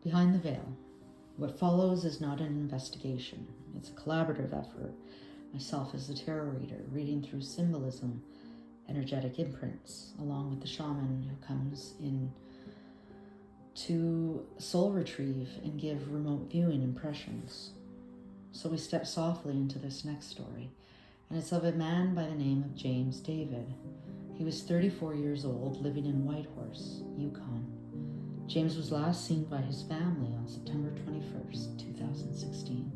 Behind the Veil. What follows is not an investigation. It's a collaborative effort. Myself as the tarot reader, reading through symbolism, energetic imprints, along with the shaman who comes in to soul retrieve and give remote viewing impressions. So we step softly into this next story, and it's of a man by the name of James David. He was 34 years old, living in Whitehorse, Yukon. James was last seen by his family on September 21st, 2016.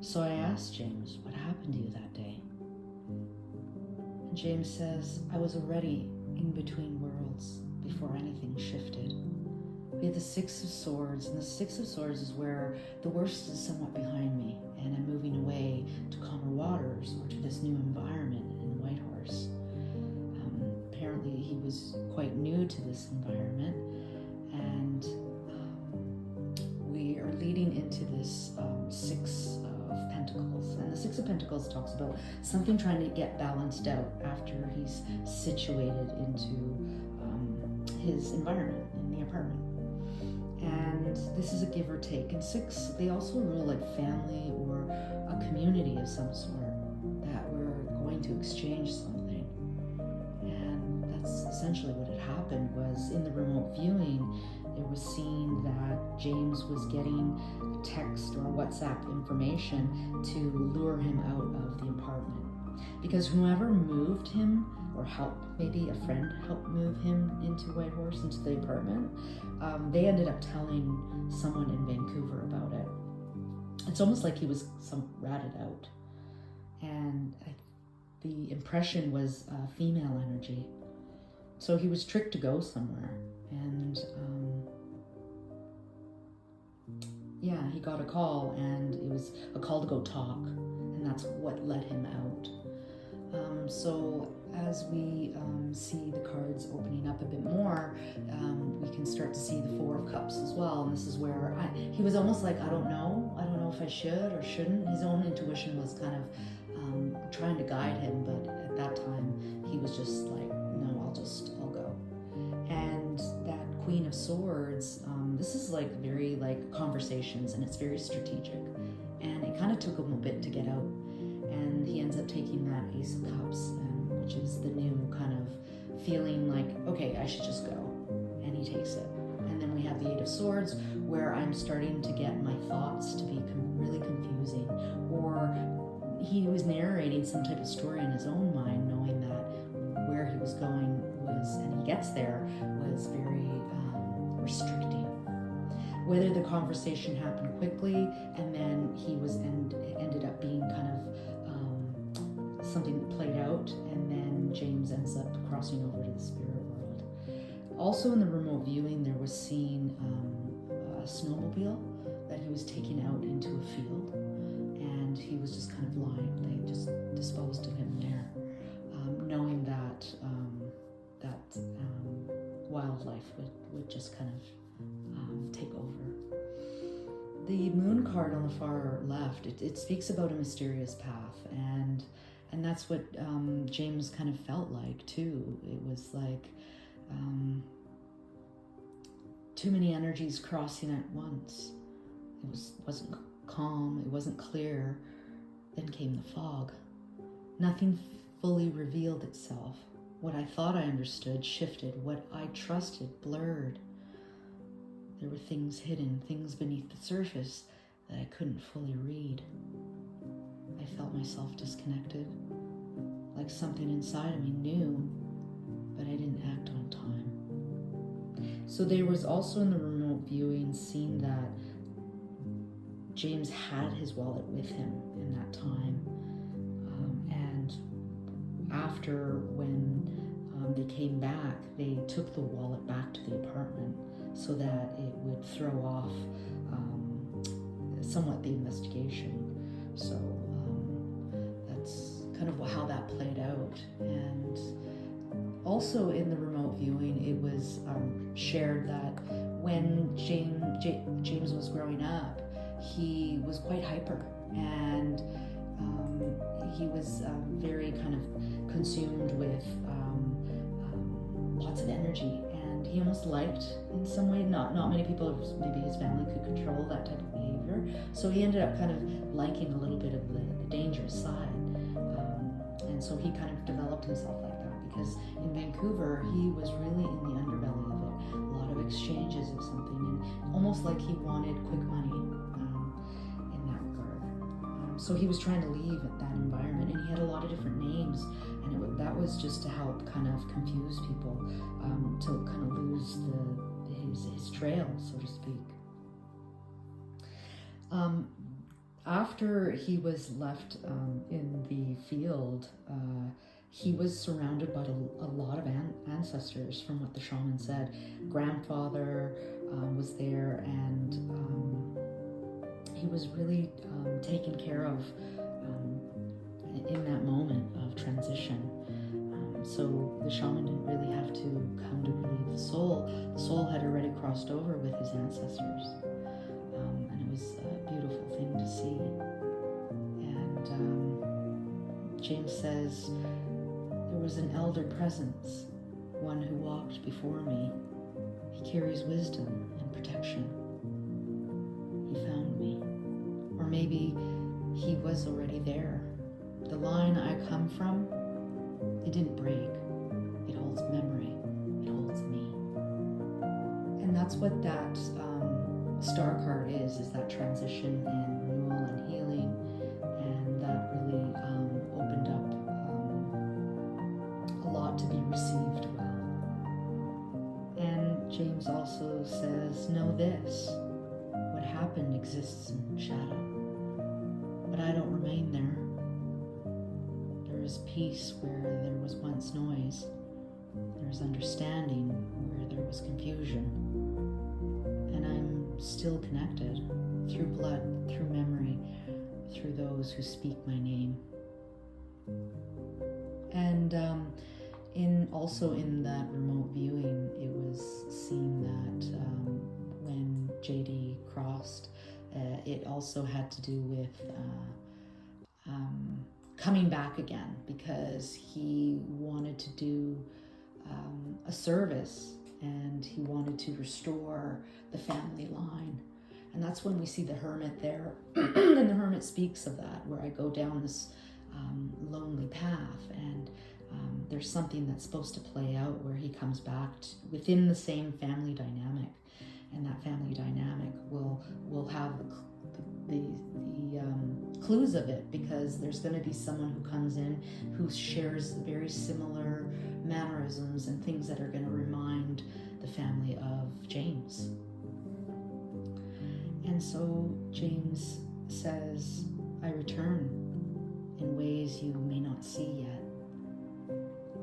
So I asked James, what happened to you that day? And James says, I was already in between worlds before anything shifted. We had the Six of Swords, and the Six of Swords is where the worst is somewhat behind me, and I'm moving away to calmer waters or to this new environment in Whitehorse. Apparently he was quite new to this environment, and we are leading into this Six of Pentacles. And the Six of Pentacles talks about something trying to get balanced out after he's situated into his environment in the apartment. And this is a give or take. And six, they also rule like family or a community of some sort, that we're going to exchange something. And that's essentially what had happened. Was in the remote viewing, it was seen that James was getting text or WhatsApp information to lure him out of the apartment. Because whoever moved him or helped, maybe a friend helped move him into Whitehorse, into the apartment, they ended up telling someone in Vancouver about it. It's almost like he was ratted out. And the impression was female energy. So he was tricked to go somewhere. And he got a call, and it was a call to go talk. And that's what let him out. So as we see the cards opening up a bit more, we can start to see the Four of Cups as well. And this is where he was almost like, I don't know if I should or shouldn't. His own intuition was kind of trying to guide him, but at that time he was just like, no, I'll go. And that Queen of Swords, this is like very like conversations, and it's very strategic. And it kind of took him a bit to get out. And he ends up taking that Ace of Cups, which is the new kind of feeling like, okay, I should just go. And he takes it. And then we have the Eight of Swords, where I'm starting to get my thoughts to be really confusing. Or he was narrating some type of story in his own mind, knowing that where he was going was, and he gets there, was very restricting. Whether the conversation happened quickly and then he was ended up being kind of something that played out, and then James ends up crossing over to the spirit world. Also in the remote viewing, there was seen a snowmobile that he was taking out into a field, and he was just kind of lying. They just disposed of him there, knowing that wildlife would just kind of take over. The moon card on the far left, it speaks about a mysterious path, and that's what James kind of felt like too. It was like too many energies crossing at once. It wasn't calm, it wasn't clear. Then came the fog. Nothing fully revealed itself. What I thought I understood shifted. What I trusted blurred. There were things hidden, things beneath the surface that I couldn't fully read. I felt myself disconnected, like something inside of me knew, but I didn't act on time. So there was also in the remote viewing seen that James had his wallet with him in that time. And after when they came back, they took the wallet back to the apartment so that it would throw off somewhat the investigation. So that's kind of how that played out. And also in the remote viewing, it was shared that when James was growing up, he was quite hyper, and he was very kind of consumed with lots of energy, and he almost liked in some way. Not many people, maybe his family could control that type of behavior. So he ended up kind of liking a little bit of the dangerous side. And so he kind of developed himself like that, because in Vancouver, he was really in the underbelly of it. A lot of exchanges of something, and almost like he wanted quick money in that regard. So he was trying to leave that environment, and he had a lot of different names, and that was just to help kind of confuse people, to kind of lose his trail, so to speak. After he was left in the field, he was surrounded by a lot of ancestors, from what the shaman said. Grandfather was there, and he was really taken care of in that moment of transition. So the shaman didn't really have to come to relieve the soul. The soul had already crossed over with his ancestors. And it was a beautiful thing to see. And James says, there was an elder presence, one who walked before me. He carries wisdom and protection. He found me. Or maybe he was already there. The line I come from, it didn't break. It holds memory. It holds me. And that's what that star card is that transition and renewal and healing. And that really opened up a lot to be received well. And James also says, know this, what happened exists in shadow, but I don't remain there. There is peace where there was once noise. There is understanding where there was confusion. And I'm still connected through blood, through memory, through those who speak my name. And also in that remote viewing, it was seen that when JD crossed, it also had to do with coming back again, because he wanted to do a service, and he wanted to restore the family line. And that's when we see the hermit there. And the hermit speaks of that, where I go down this lonely path, and there's something that's supposed to play out where he comes back within the same family dynamic, and that family dynamic will have the clues of it, because there's going to be someone who comes in who shares very similar mannerisms and things that are going to remind the family of James. And so James says, I return in ways you may not see yet.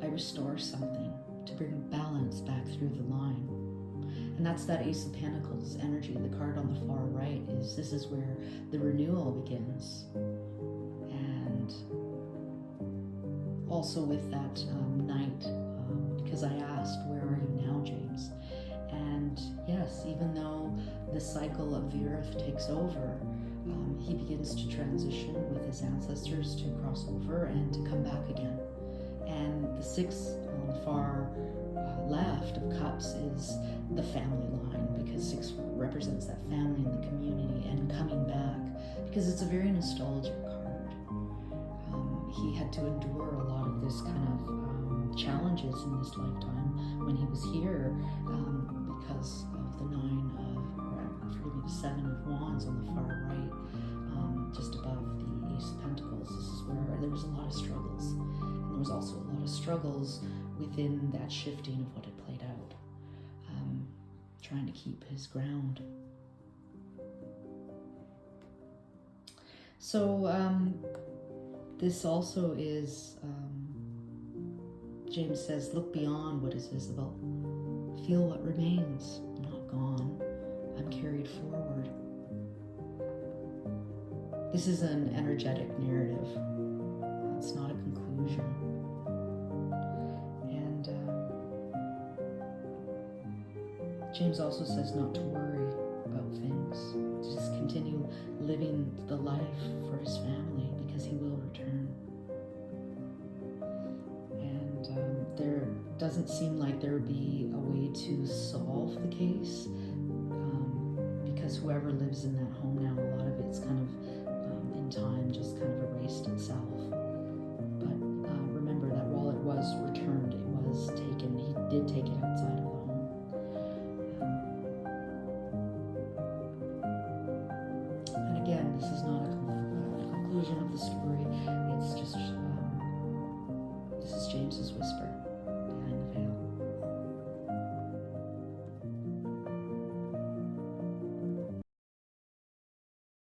I restore something to bring balance back through the line. And that's that Ace of Pentacles energy. The card on the far right this is where the renewal begins. And also with that Knight, because I asked, where are you now, James? And yes, even though the cycle of the earth takes over, he begins to transition with his ancestors to cross over and to come back again. And the 6 on the far left of cups is the family line, because 6 represents that family and the community and coming back, because it's a very nostalgic card. He had to endure a lot of this kind of challenges in this lifetime when he was here, because of the 7 of Wands on the far right, just above the Ace of Pentacles. This is where there was a lot of struggles. And there was also a lot of struggles within that shifting of what had played out, trying to keep his ground. So this also is, James says, look beyond what is visible. Feel what remains, not gone. I'm carried forward. This is an energetic narrative. It's not a conclusion. And James also says not to worry about things, to just continue living the life for his family, because he will return. And there doesn't seem like there would be a way to solve the case, because whoever lives in that home now, a lot of it's kind of in time just kind of erased itself. But remember that while it was returned, it was taken. He did take it outside of the home. And again, this is not a conclusion of the story. It's just this is James's whisper.